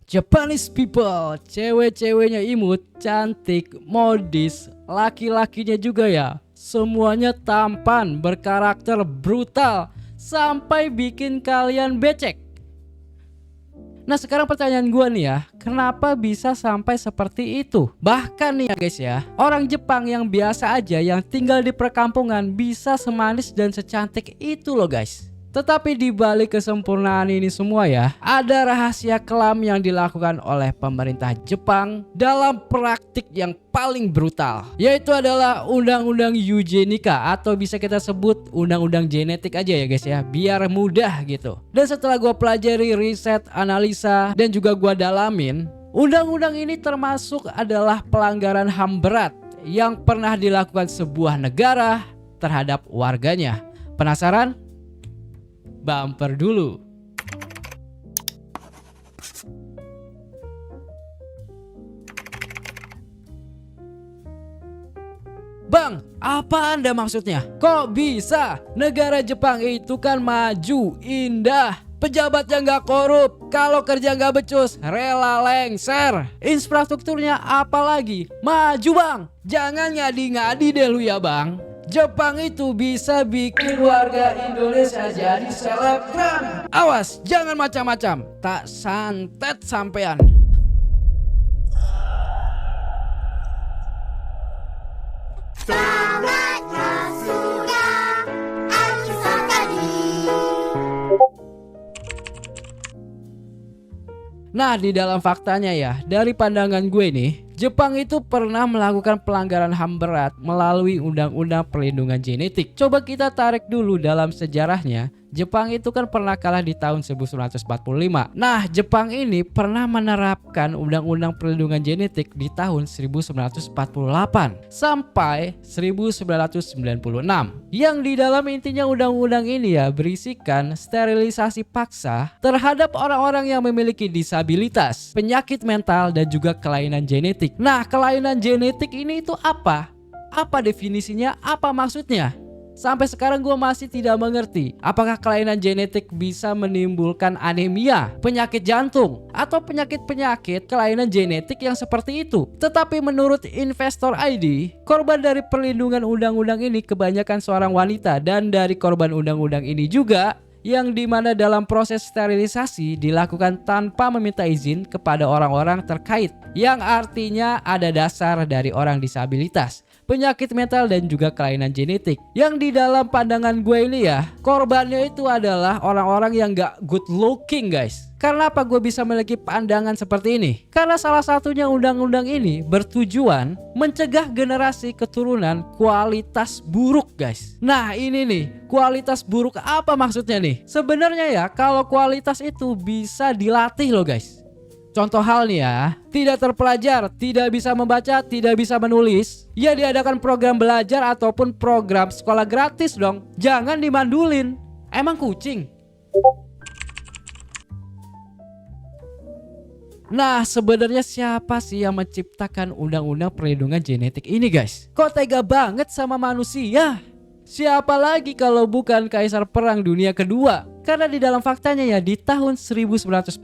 Japanese people, cewek-ceweknya imut, cantik, modis, laki-lakinya juga ya. Semuanya tampan, berkarakter, brutal, sampai bikin kalian becek. Nah sekarang pertanyaan gue nih ya, kenapa bisa sampai seperti itu? Bahkan nih ya guys ya, orang Jepang yang biasa aja yang tinggal di perkampungan bisa semanis dan secantik itu loh guys. Tetapi di balik kesempurnaan ini semua ya, ada rahasia kelam yang dilakukan oleh pemerintah Jepang dalam praktik yang paling brutal, yaitu adalah undang-undang eugenika atau bisa kita sebut undang-undang genetik aja ya guys ya, biar mudah gitu. Dan setelah gua pelajari, riset, analisa, dan juga gua dalamin, undang-undang ini termasuk adalah pelanggaran HAM berat yang pernah dilakukan sebuah negara terhadap warganya. Penasaran? Bumper dulu. Bang, apa Anda maksudnya? Kok bisa? Negara Jepang itu kan maju, indah, pejabatnya nggak korup, kalau kerja nggak becus, rela lengser. Infrastrukturnya apalagi? Maju bang, jangan ngadi-ngadi deh lu ya bang. Jepang itu bisa bikin warga Indonesia jadi selebgram. Awas, jangan macam-macam, tak santet sampean. Saatnya sudah Alkisah tadi. Nah di dalam faktanya ya, dari pandangan gue nih, Jepang itu pernah melakukan pelanggaran HAM berat melalui Undang-Undang Perlindungan Genetik. Coba kita tarik dulu dalam sejarahnya. Jepang itu kan pernah kalah di tahun 1945. Nah, Jepang ini pernah menerapkan Undang-Undang Perlindungan Genetik di tahun 1948 sampai 1996. Yang di dalam intinya undang-undang ini ya berisikan sterilisasi paksa terhadap orang-orang yang memiliki disabilitas, penyakit mental, dan juga kelainan genetik. Nah, kelainan genetik ini itu apa? Apa definisinya? Apa maksudnya? Sampai sekarang gue masih tidak mengerti apakah kelainan genetik bisa menimbulkan anemia, penyakit jantung, atau penyakit-penyakit kelainan genetik yang seperti itu. Tetapi menurut Investor ID, korban dari perlindungan undang-undang ini kebanyakan seorang wanita, dan dari korban undang-undang ini juga yang dimana dalam proses sterilisasi dilakukan tanpa meminta izin kepada orang-orang terkait, yang artinya ada dasar dari orang disabilitas, penyakit mental, dan juga kelainan genetik. Yang di dalam pandangan gue ini ya, korbannya itu adalah orang-orang yang gak good looking guys. Karena apa gue bisa memiliki pandangan seperti ini? Karena salah satunya undang-undang ini bertujuan mencegah generasi keturunan kualitas buruk guys. Nah ini nih, kualitas buruk apa maksudnya nih? Sebenarnya ya kalau kualitas itu bisa dilatih loh guys. Contoh hal nih ya, tidak terpelajar, tidak bisa membaca, tidak bisa menulis, ya diadakan program belajar ataupun program sekolah gratis dong. Jangan dimandulin. Emang kucing? Nah sebenarnya siapa sih yang menciptakan undang-undang perlindungan genetik ini guys? Kok tega banget sama manusia? Siapa lagi kalau bukan Kaisar Perang Dunia Kedua? Karena di dalam faktanya ya di tahun 1940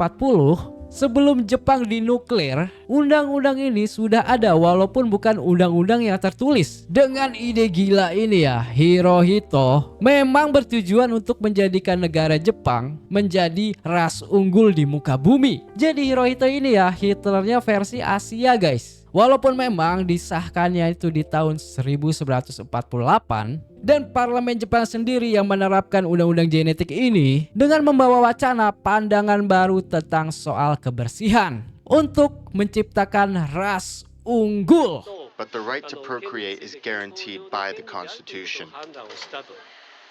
sebelum Jepang dinuklir, undang-undang ini sudah ada walaupun bukan undang-undang yang tertulis. Dengan ide gila ini ya, Hirohito memang bertujuan untuk menjadikan negara Jepang menjadi ras unggul di muka bumi. Jadi Hirohito ini ya Hitlernya versi Asia guys. Walaupun memang disahkannya itu di tahun 1948 dan parlemen Jepang sendiri yang menerapkan undang-undang genetik ini dengan membawa wacana pandangan baru tentang soal kebersihan untuk menciptakan ras unggul. But the right to procreate is guaranteed by the Constitution.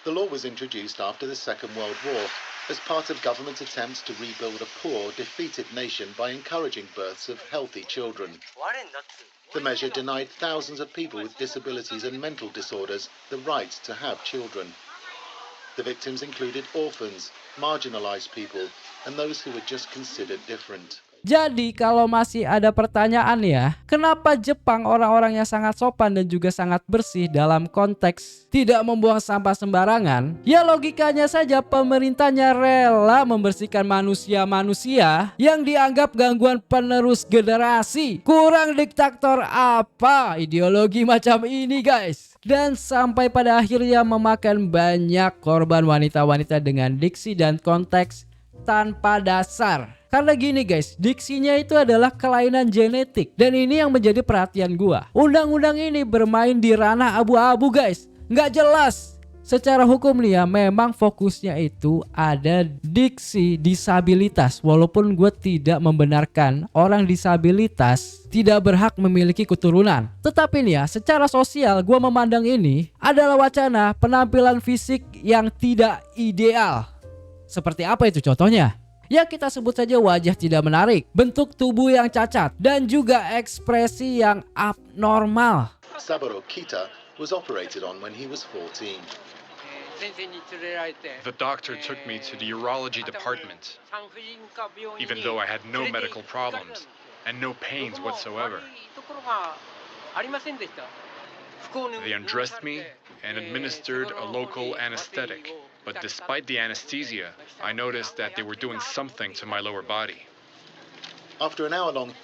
The law was introduced after the Second World War as part of government attempts to rebuild a poor, defeated nation by encouraging births of healthy children. The measure denied thousands of people with disabilities and mental disorders the right to have children. The victims included orphans, marginalized people, and those who were just considered different. Jadi kalau masih ada pertanyaan ya, kenapa Jepang orang-orangnya sangat sopan dan juga sangat bersih dalam konteks tidak membuang sampah sembarangan? Ya logikanya saja pemerintahnya rela membersihkan manusia-manusia yang dianggap gangguan penerus generasi. Kurang diktator apa ideologi macam ini guys? Dan sampai pada akhirnya memakan banyak korban wanita-wanita dengan diksi dan konteks tanpa dasar. Karena gini guys, diksinya itu adalah kelainan genetik. Dan ini yang menjadi perhatian gua. Undang-undang ini bermain di ranah abu-abu guys. Nggak jelas. Secara hukum nih ya, memang fokusnya itu ada diksi disabilitas. Walaupun gue tidak membenarkan orang disabilitas tidak berhak memiliki keturunan. Tetapi nih ya, secara sosial gue memandang ini adalah wacana penampilan fisik yang tidak ideal. Seperti apa itu contohnya? Ya kita sebut saja wajah tidak menarik, bentuk tubuh yang cacat, dan juga ekspresi yang abnormal. Saburo Kita was operated on when he was 14. The doctor took me to the urology department, even though I had no medical problems and no pains whatsoever. They undressed me and administered a local anesthetic. But despite the anesthesia, I noticed that they were doing something to my lower body. After an hour-long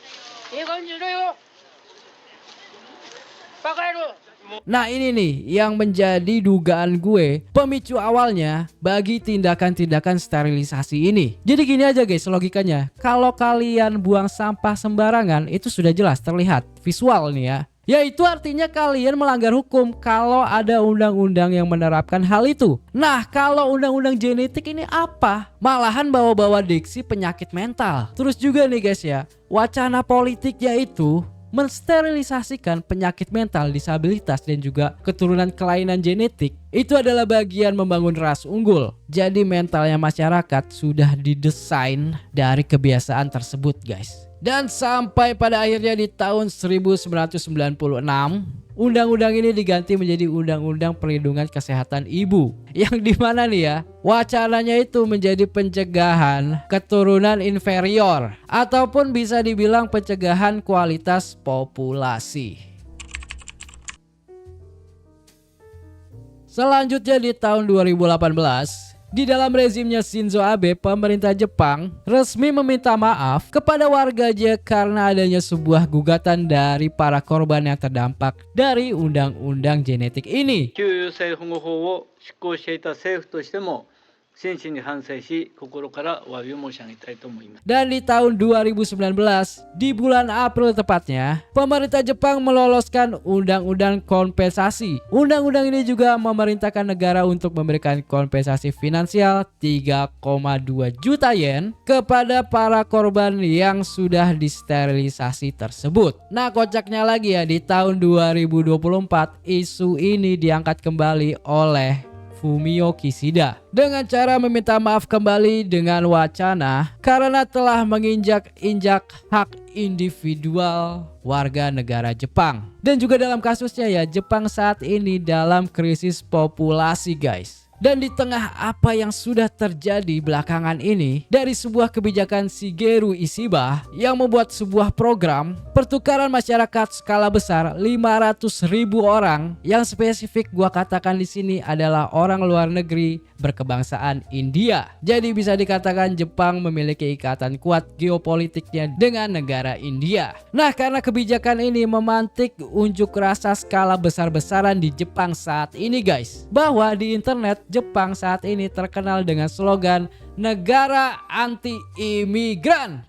Nah ini nih yang menjadi dugaan gue pemicu awalnya bagi tindakan-tindakan sterilisasi ini. Jadi gini aja guys logikanya, kalau kalian buang sampah sembarangan itu sudah jelas terlihat visual nih ya. Ya itu artinya kalian melanggar hukum kalau ada undang-undang yang menerapkan hal itu. Nah kalau undang-undang genetik ini apa? Malahan bawa-bawa diksi penyakit mental. Terus juga nih guys ya, wacana politiknya itu mensterilisasikan penyakit mental, disabilitas dan juga keturunan kelainan genetik. Itu adalah bagian membangun ras unggul. Jadi mentalnya masyarakat sudah didesain dari kebiasaan tersebut guys. Dan sampai pada akhirnya di tahun 1996, undang-undang ini diganti menjadi Undang-Undang Perlindungan Kesehatan Ibu. Yang dimana nih ya, wacananya itu menjadi pencegahan keturunan inferior. Ataupun bisa dibilang pencegahan kualitas populasi. Selanjutnya di tahun 2018, di dalam rezimnya Shinzo Abe, pemerintah Jepang resmi meminta maaf kepada warganya karena adanya sebuah gugatan dari para korban yang terdampak dari undang-undang genetik ini. 旧優生保護法を執行していた政府としても真摯に反省し、心からお詫びを申し上げたいと思います。 Dan di tahun 2019, di bulan April tepatnya, pemerintah Jepang meloloskan undang-undang kompensasi. Undang-undang ini juga memerintahkan negara untuk memberikan kompensasi finansial 3,2 juta yen kepada para korban yang sudah disterilisasi tersebut. Nah kocaknya lagi ya, di tahun 2024 isu ini diangkat kembali oleh Fumio Kishida dengan cara meminta maaf kembali dengan wacana karena telah menginjak-injak hak individual warga negara Jepang. Dan juga dalam kasusnya ya, Jepang saat ini dalam krisis populasi guys. Dan di tengah apa yang sudah terjadi belakangan ini dari sebuah kebijakan Shigeru Ishiba yang membuat sebuah program pertukaran masyarakat skala besar 500.000 orang yang spesifik gua katakan di sini adalah orang luar negeri berkebangsaan India. Jadi bisa dikatakan Jepang memiliki ikatan kuat geopolitiknya dengan negara India. Nah karena kebijakan ini memantik unjuk rasa skala besar-besaran di Jepang saat ini guys, bahwa di internet Jepang saat ini terkenal dengan slogan negara anti-imigran.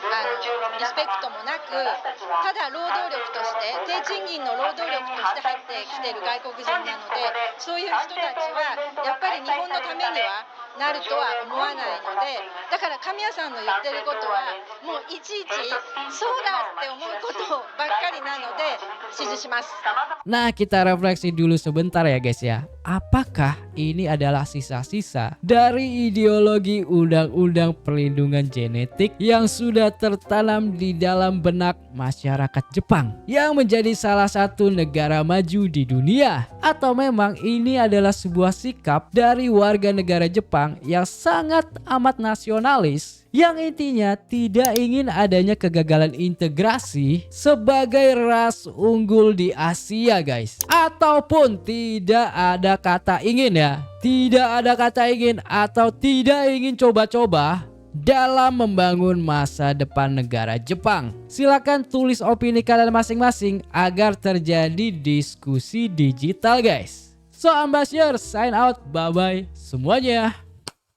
リスペクトもなく、ただ労働力として低賃金の労働力として入ってきている外国人なので、そういう人たちはやっぱり日本のためにはなるとは思わないので、だから神谷さんの言ってることはもういちいちそうだって思うことばっかりなので支持します。 Nah, kita refleksi dulu sebentar ya guys ya. Apakah ini adalah sisa-sisa dari ideologi undang-undang perlindungan genetik yang sudah tertanam di dalam benak masyarakat Jepang yang menjadi salah satu negara maju di dunia? Atau memang ini adalah sebuah sikap dari warga negara Jepang yang sangat amat nasionalis, yang intinya tidak ingin adanya kegagalan integrasi sebagai ras unggul di Asia guys. Ataupun tidak ada kata ingin ya, tidak ada kata ingin atau tidak ingin coba-coba dalam membangun masa depan negara Jepang. Silakan tulis opini kalian masing-masing agar terjadi diskusi digital guys. So Ambassador sign out, bye bye semuanya.